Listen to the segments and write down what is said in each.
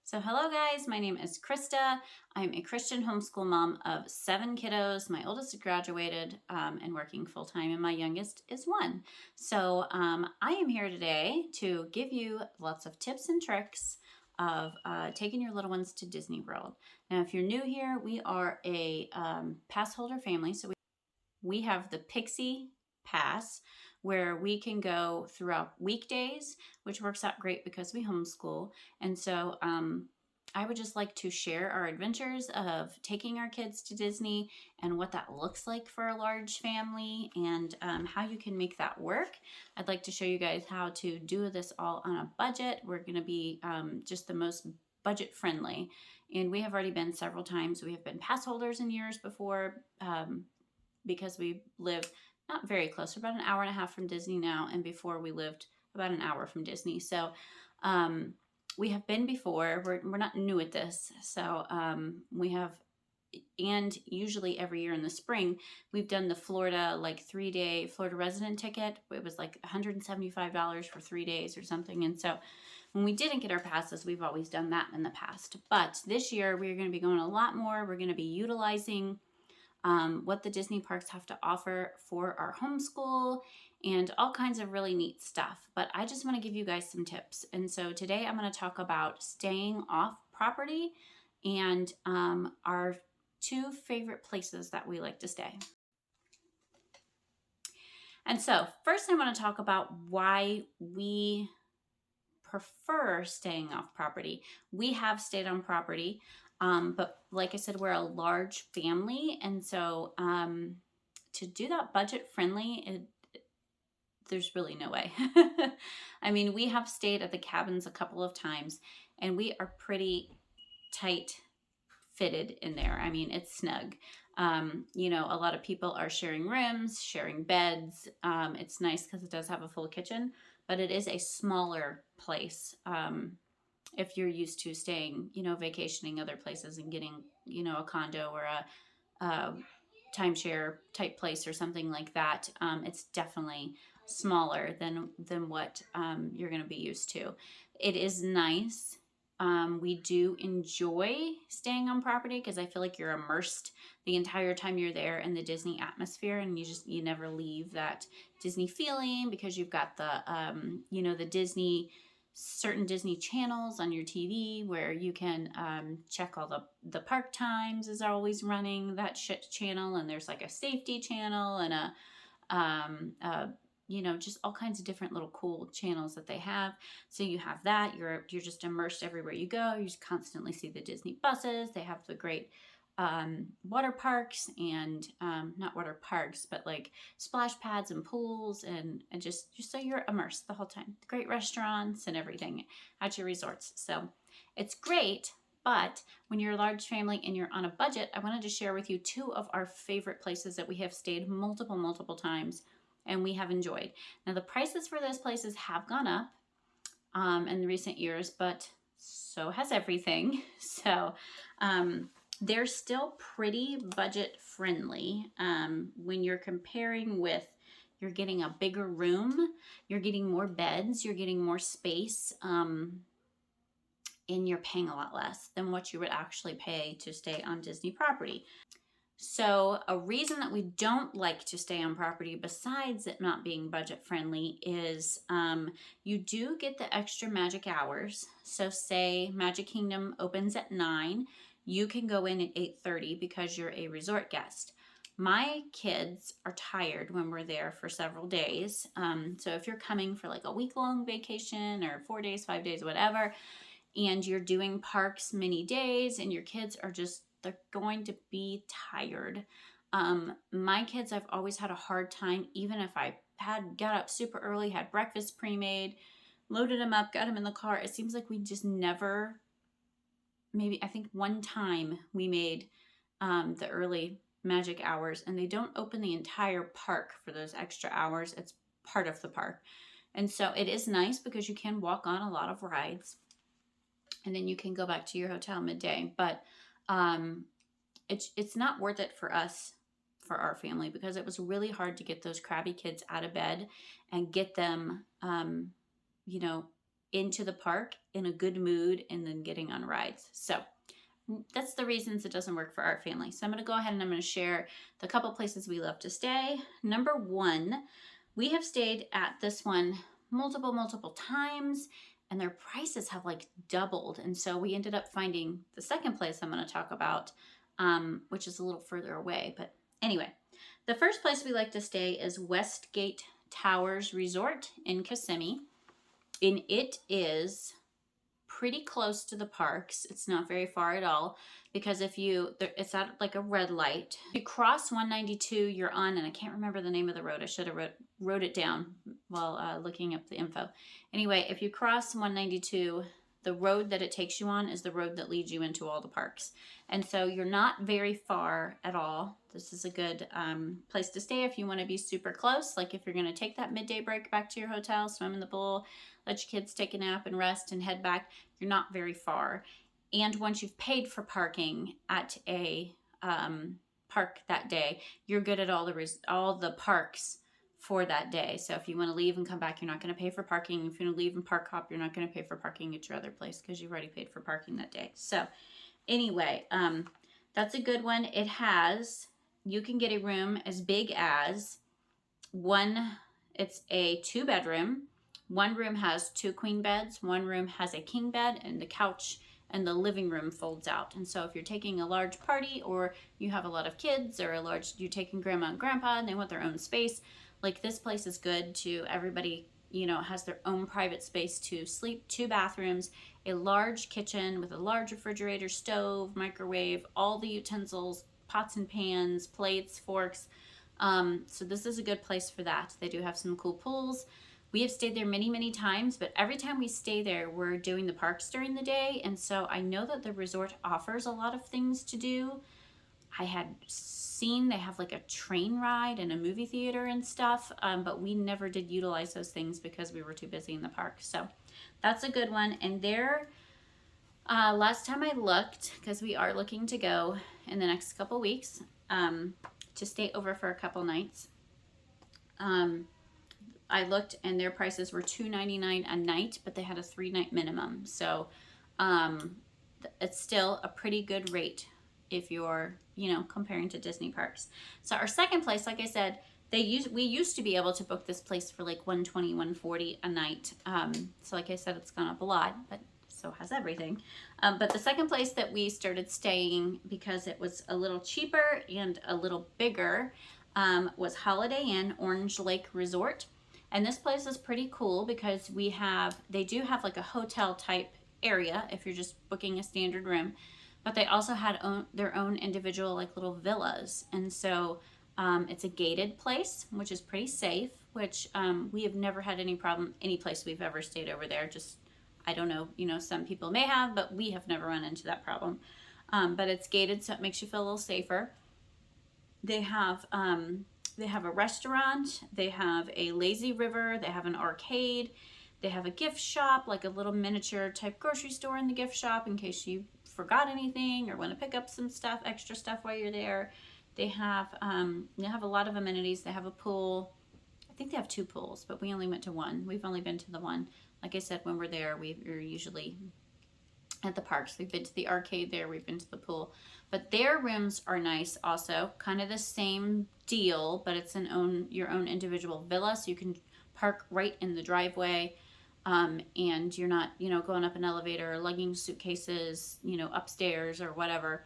So hello guys, my name is Krista. I'm a Christian homeschool mom of 7 kiddos. My oldest has graduated and working full-time, and my youngest is 1. So I am here today to give you lots of tips and tricks of taking your little ones to Disney World. Now, if you're new here, we are a pass holder family. So we have the Pixie Pass, where we can go throughout weekdays, which works out great because we homeschool. And so I would just like to share our adventures of taking our kids to Disney and what that looks like for a large family, and how you can make that work. I'd like to show you guys how to do this all on a budget. We're going to be just the most budget friendly. And we have already been several times. We have been pass holders in years before, because we live not very close. We're about an hour and a half from Disney now, and before we lived about an hour from Disney. So we have been before. We're not new at this. So we have, and usually every year in the spring, we've done the Florida, like 3-day Florida resident ticket. It was like $175 for 3 days or something. And so when we didn't get our passes, we've always done that in the past. But this year, we're going to be going a lot more. We're going to be utilizing what the Disney parks have to offer for our homeschool and all kinds of really neat stuff. But I just want to give you guys some tips. And so today I'm going to talk about staying off property and our 2 favorite places that we like to stay. And so first I want to talk about why we prefer staying off property. We have stayed on property. But like I said, we're a large family. And so to do that budget friendly, there's really no way. I mean, we have stayed at the cabins a couple of times, and we are pretty tight fitted in there. I mean, it's snug. A lot of people are sharing rooms, sharing beds. It's nice because it does have a full kitchen, but it is a smaller place. If you're used to staying, vacationing other places and getting, a condo or a timeshare type place or something like that, it's definitely smaller than what you're going to be used to. It is nice. We do enjoy staying on property because I feel like you're immersed the entire time you're there in the Disney atmosphere, and you never leave that Disney feeling because you've got the certain Disney channels on your TV where you can check all the park times is always running that channel, and there's like a safety channel and just all kinds of different little cool channels that they have. So you have that. You're just immersed everywhere you go. You just constantly see the Disney buses. They have the great water parks and not water parks, but like splash pads and pools and just so you're immersed the whole time. Great restaurants and everything at your resorts. So it's great. But when you're a large family and you're on a budget, I wanted to share with you 2 of our favorite places that we have stayed multiple times and we have enjoyed. Now, the prices for those places have gone up in the recent years, but so has everything. So they're still pretty budget friendly when you're comparing with, you're getting a bigger room, you're getting more beds, you're getting more space, and you're paying a lot less than what you would actually pay to stay on Disney property. So a reason that we don't like to stay on property, besides it not being budget friendly, is you do get the extra magic hours. So say Magic Kingdom opens at 9, you can go in at 8:30 because you're a resort guest. My kids are tired when we're there for several days. So if you're coming for like a week-long vacation or 4 days, 5 days, whatever, and you're doing parks many days and your kids are they're going to be tired. My kids, I've always had a hard time, even if I got up super early, had breakfast pre-made, loaded them up, got them in the car. It seems like we just never, maybe I think one time we made the early magic hours, and they don't open the entire park for those extra hours. It's part of the park. And so it is nice because you can walk on a lot of rides and then you can go back to your hotel midday. But it's not worth it for us, for our family, because it was really hard to get those crabby kids out of bed and get them, into the park in a good mood and then getting on rides. So that's the reasons it doesn't work for our family. So I'm going to go ahead and I'm going to share the couple places we love to stay. Number one, we have stayed at this one multiple times, and their prices have like doubled. And so we ended up finding the second place I'm going to talk about, which is a little further away. But anyway, the first place we like to stay is Westgate Towers Resort in Kissimmee. And it is pretty close to the parks. It's not very far at all, because it's at like a red light. If you cross 192, you're on, and I can't remember the name of the road. I should have wrote it down while looking up the info. Anyway, if you cross 192, the road that it takes you on is the road that leads you into all the parks. And so you're not very far at all. This is a good place to stay if you want to be super close. Like if you're going to take that midday break back to your hotel, swim in the pool, let your kids take a nap and rest and head back, you're not very far. And once you've paid for parking at a park that day, you're good at all the parks for that day. So if you want to leave and come back, you're not going to pay for parking. If you want to leave and park hop, you're not going to pay for parking at your other place because you've already paid for parking that day. So anyway, that's a good one. You can get a room as big as it's a 2-bedroom. One room has 2 queen beds. One room has a king bed, and the couch and the living room folds out. And so if you're taking a large party, or you have a lot of kids, or you're taking grandma and grandpa and they want their own space, like this place is good to everybody, has their own private space to sleep, 2 bathrooms, a large kitchen with a large refrigerator, stove, microwave, all the utensils, pots and pans, plates, forks. So this is a good place for that. They do have some cool pools. We have stayed there many times, but every time we stay there, we're doing the parks during the day. And so I know that the resort offers a lot of things to do. I had seen they have like a train ride and a movie theater and stuff, but we never did utilize those things because we were too busy in the park. So that's a good one. And there, last time I looked, because we are looking to go in the next couple weeks to stay over for a couple nights, I looked and their prices were $299 a night, but they had a 3-night minimum. So it's still a pretty good rate if you're, comparing to Disney parks. So our second place, like I said, we used to be able to book this place for like $120, $140 a night. So like I said, it's gone up a lot, but so has everything. But the second place that we started staying, because it was a little cheaper and a little bigger, was Holiday Inn Orange Lake Resort. And this place is pretty cool because they do have like a hotel type area if you're just booking a standard room, but they also had their own individual like little villas. And so it's a gated place, which is pretty safe, which we have never had any problem any place we've ever stayed over there. Just, I don't know, some people may have, but we have never run into that problem. But it's gated, so it makes you feel a little safer. They have a restaurant, they have a lazy river, they have an arcade, they have a gift shop, like a little miniature type grocery store in the gift shop in case you forgot anything or want to pick up some stuff, extra stuff while you're there. They have a lot of amenities. They have a pool. I think they have 2 pools, but we only went to one. We've only been to the one. Like I said, when we're there, we're usually at the parks. We've been to the arcade there, we've been to the pool. But their rooms are nice also, kind of the same deal, but it's your own individual villa, so you can park right in the driveway, and you're not, going up an elevator or lugging suitcases, upstairs or whatever.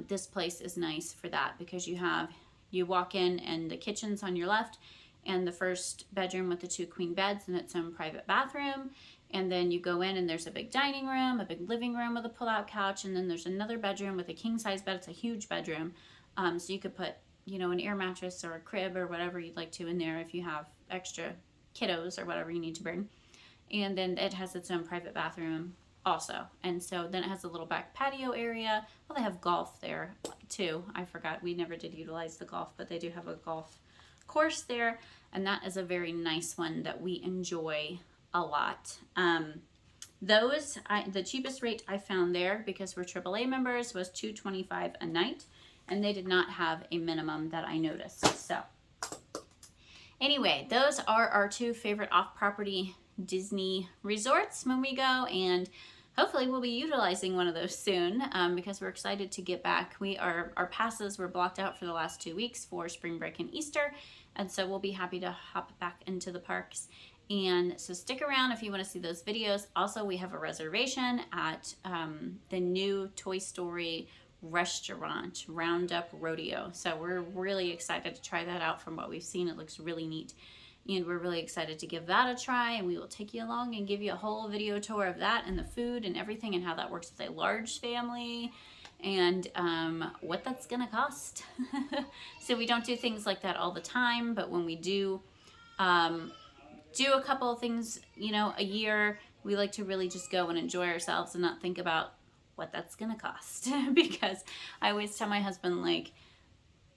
This place is nice for that because you walk in and the kitchen's on your left, and the first bedroom with the 2 queen beds and its own private bathroom. And then you go in and there's a big dining room, a big living room with a pull-out couch, and then there's another bedroom with a king-size bed. It's a huge bedroom. So you could put, an air mattress or a crib or whatever you'd like to in there if you have extra kiddos or whatever you need to bring. And then it has its own private bathroom also. And so then it has a little back patio area. Well, they have golf there too. I forgot. We never did utilize the golf, but they do have a golf course there. And that is a very nice one that we enjoy a lot. The cheapest rate I found there, because we're AAA members, was $225 a night, and they did not have a minimum that I noticed. So anyway, those are our 2 favorite off-property Disney resorts when we go, and hopefully we'll be utilizing one of those soon because we're excited to get back. Our passes were blocked out for the last 2 weeks for spring break and Easter, and so we'll be happy to hop back into the parks. And so stick around if you want to see those videos. Also, we have a reservation at the new Toy Story restaurant, Roundup Rodeo. So we're really excited to try that out. From what we've seen, it looks really neat. And we're really excited to give that a try, and we will take you along and give you a whole video tour of that and the food and everything and how that works with a large family and what that's gonna cost. So we don't do things like that all the time, but when we do a couple of things, a year, we like to really just go and enjoy ourselves and not think about what that's gonna cost. Because I always tell my husband, like,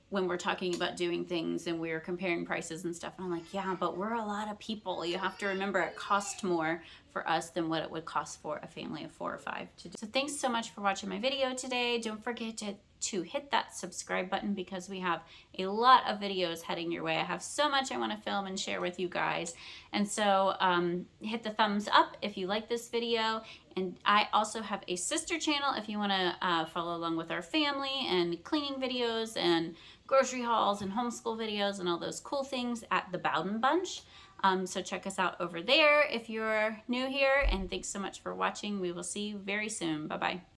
when we're talking about doing things and we're comparing prices and stuff, and I'm like, yeah, but we're a lot of people. You have to remember it costs more for us than what it would cost for a family of 4 or 5 to do. So thanks so much for watching my video today. Don't forget to hit that subscribe button because we have a lot of videos heading your way. I have so much I want to film and share with you guys. And so hit the thumbs up if you like this video. And I also have a sister channel if you want to follow along with our family and cleaning videos and grocery hauls and homeschool videos and all those cool things at the Bowden Bunch. So check us out over there if you're new here, and thanks so much for watching. We will see you very soon. Bye-bye.